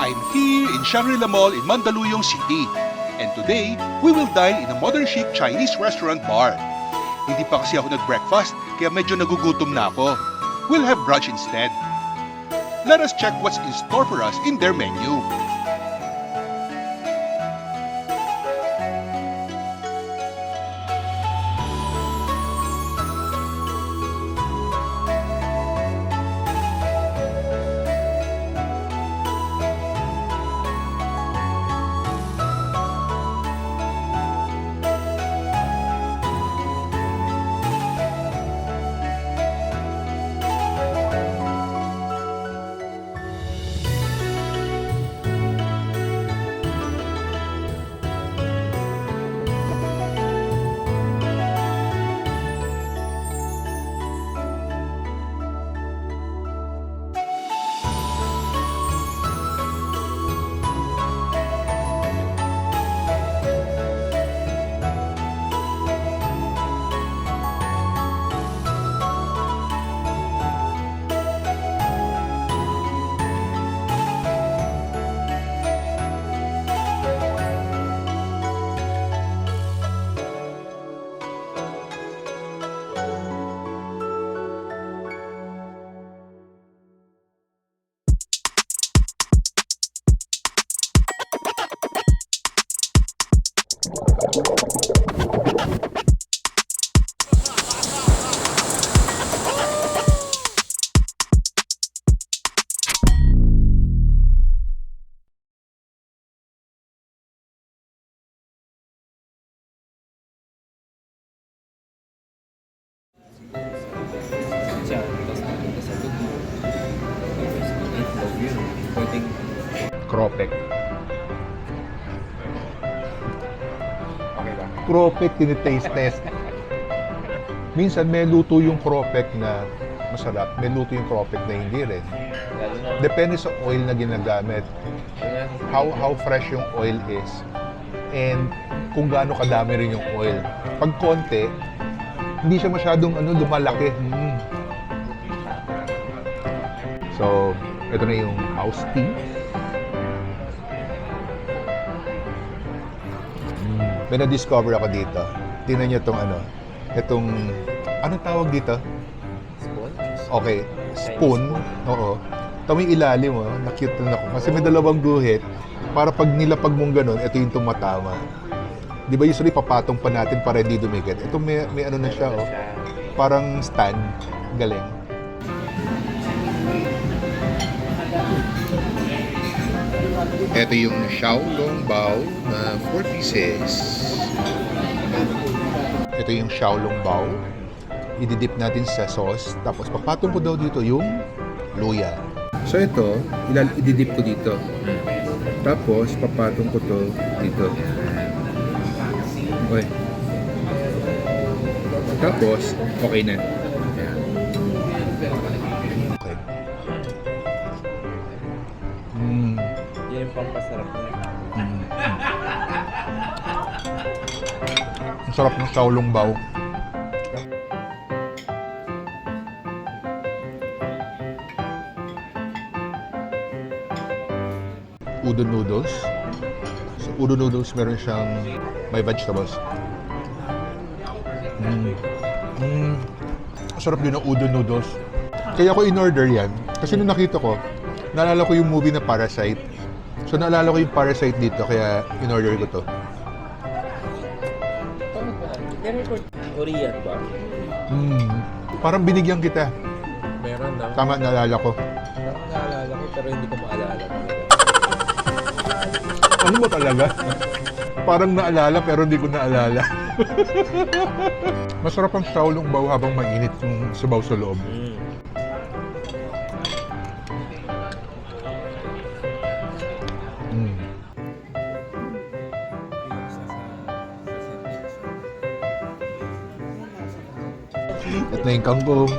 I'm here in Shangri-La Mall in Mandaluyong City. And today, we will dine in a modern chic Chinese restaurant bar. Hindi pa kasi ako nag-breakfast, kaya medyo nagugutom na ako. We'll have brunch instead. Let us check what's in store for us in their menu. Cropek. Okay ba? Cropek, tinitaste test. Minsan may luto yung cropek na masarap, may luto yung cropek na hindi rin. Depende sa oil na ginagamit. How fresh yung oil is. And kung gaano kadami rin yung oil. Pag konti, hindi siya masyadong lumalaki. So, ito na yung house tea. May na-discover ako dito. Tingnan niyo itong anong tawag dito? Spoon? Okay, spoon. Oo. Ito yung ilalim, na-cute na ako. Kasi may dalawang guhit. Para pag nilapag mong ganun, ito yung tumatama. Di ba usually papatong pa natin para hindi dumikit? Ito may ano na siya, parang stand. Galing. Ito yung Xiaolongbao na 4 pieces. Ito yung Xiaolongbao. Ididip natin sa sauce. Tapos papatong ko daw dito yung luya. So ito, ididip ko dito. Tapos papatong ko to dito. Okay. Tapos, okay na. Okay. Yan yung pampasarap niya. Ang sarap ng Xiaolongbao. Udon noodles. So, udon noodles meron siyang may vegetables. Sarap din ng udon noodles. Kaya ako in-order yan. Kasi nung nakita ko, naalala ko yung movie na Parasite. So naalala ko yung Parasite dito, kaya in-order ko to. Korean ba? Parang binigyan kita. Meron na. Tama, naalala ko. Parang naalala ko pero hindi ko maalala. Ano mo talaga? Parang naalala pero hindi ko naalala. Masarap ang Xiaolongbao habang mainit yung sabaw sa loob. At na yung kangkong.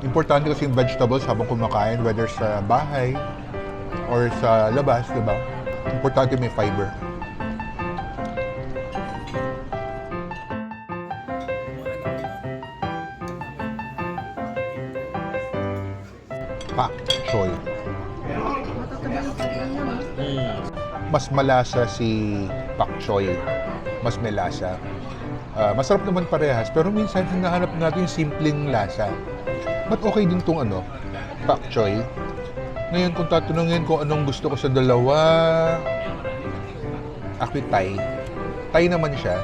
Importante kasi yung vegetables habang kumakain, whether sa bahay or sa labas, di ba? Importante may fiber. pak choy. Mm. Mas malasa si pak choy. Mas melasa. Masarap naman parehas, pero minsan hinahanap natin yung simpleng lasa. But okay din tong pak choy. Ngayon kung tatanungin ko anong gusto ko sa dalawa, actually Thai. Thai naman siya.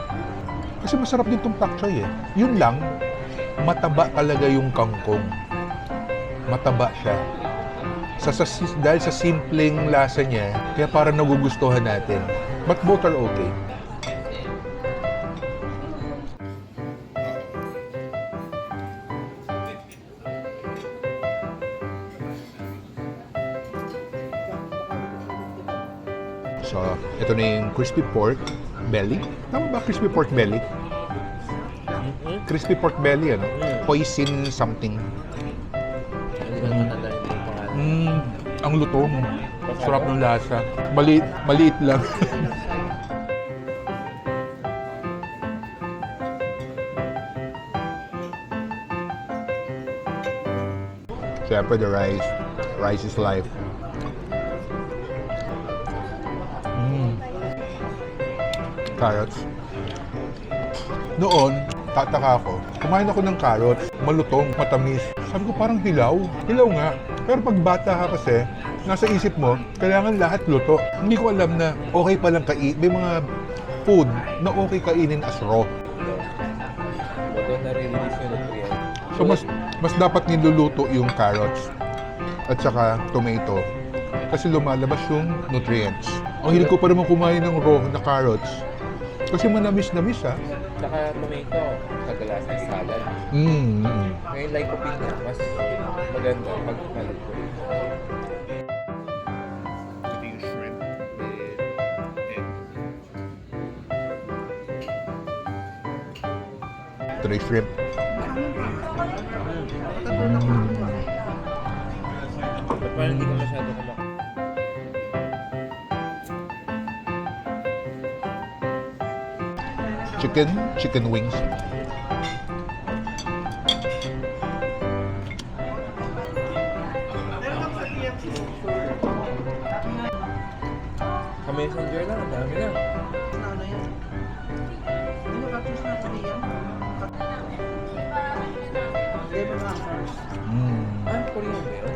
Kasi masarap din tong pak choy eh. Yun lang, mataba talaga yung kangkong. Mataba siya. Dahil sa simpleng lasa niya, kaya parang nagugustuhan natin. But both are okay. So, ito na yung crispy pork belly. Tama ba crispy pork belly? Crispy pork belly, Hoisin something. Hindi ko naman nalala yung pangalan. Ang lutong. Sarap ng lasa. Maliit lang. Siyempre, the rice. Rice is life. Carrots. Noon, tataka ako. Kumain ako ng carrots, malutong, matamis. Sabi ko parang hilaw. Hilaw nga. Pero pag bata ka kasi, nasa isip mo, kailangan lahat luto. Hindi ko alam na okay palang may mga food na okay kainin as raw. Bago na-release yung nutrient. So mas dapat niluluto yung carrots at saka tomato kasi lumalabas yung nutrients. Ang hilig ko pa naman kumain ng raw na carrots kasi manamis-namis ha. Saka tomato, kadalas ng salad. Ngayon lycopene na, mas maganda pag malagpo. Ito yung shrimp with egg. Ito na yung shrimp. But parang hindi ko masyado kumakain. Chicken wings. Sa messenger lang, ang dami na. Ah, Korean ba yun?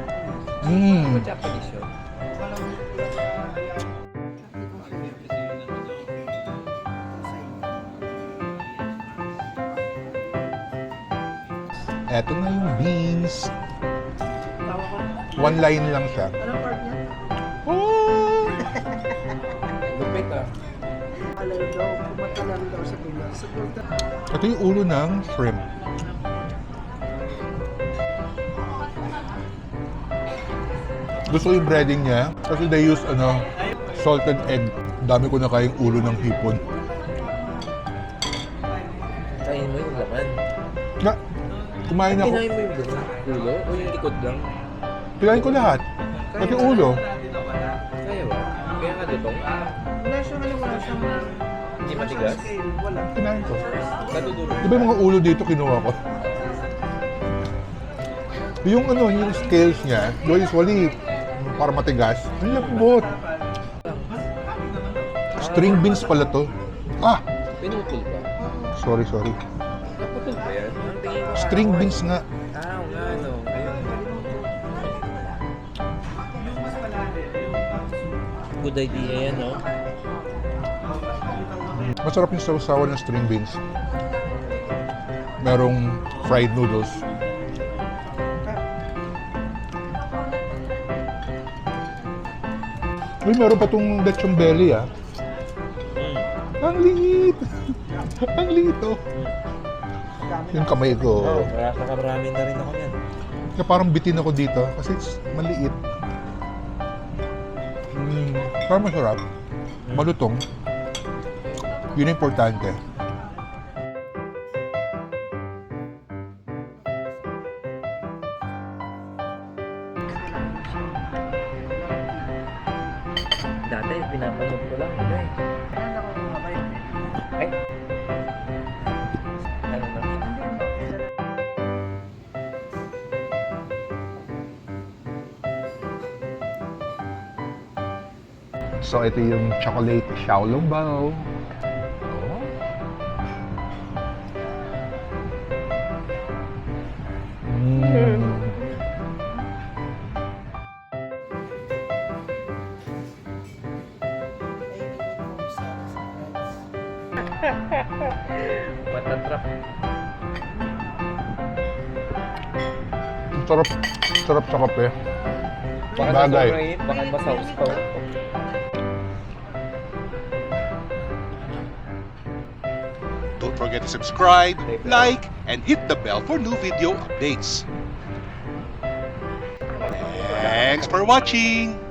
O Japanese yun? Eto na yung beans. One line lang siya. Anong part niya? Oh! Lupit ah. Alam daw, kumatalan daw sa tula. Sa tula. Ito yung ulo ng shrimp. Gusto ko yung breading niya kasi they use salted egg. Dami ko na kayang ulo ng hipon. Kain mo yung laman. Na, kumain ako. Kinain mo yung ulo o yung likod lang? Kinain ko lahat. Pati ulo. Kaya ba? Kaya ka lutong? Wala siyang wala siyang Hindi matigas? scale. Wala. Kinain ko. Natutulog. Di ba yung mga ulo dito kinuha ko? Yung yung scales niya, usually para matigas, ang lambot. String beans pala to. Ah! Pinutol ba? Sorry. Naputol ba yan? Ang tingin ko String kahoy. beans nga. Ah, oo nga no. Ayun. Good idea yan, no? Masarap yung sausawan ng string beans. Merong fried noodles. Uy, meron pa tong lechon belly ah. Ang liit! Ang liit oh. Yung kamay ko. Oo, marami na rin ako yan. Kaya parang bitin ako dito kasi it's maliit. Parang masarap. Malutong. Yun ang importante. Dati, pinapanood ko lang. Ano eh? Ay? Ano na? So, ito yung chocolate xiaolongbao. Oh. Mm. Matatrap. Sarap. Sarap sa kape. Baka sa Bagay. sobrang init, baka masaw-saw. Don't forget to subscribe, like, and hit the bell for new video updates. Thanks for watching!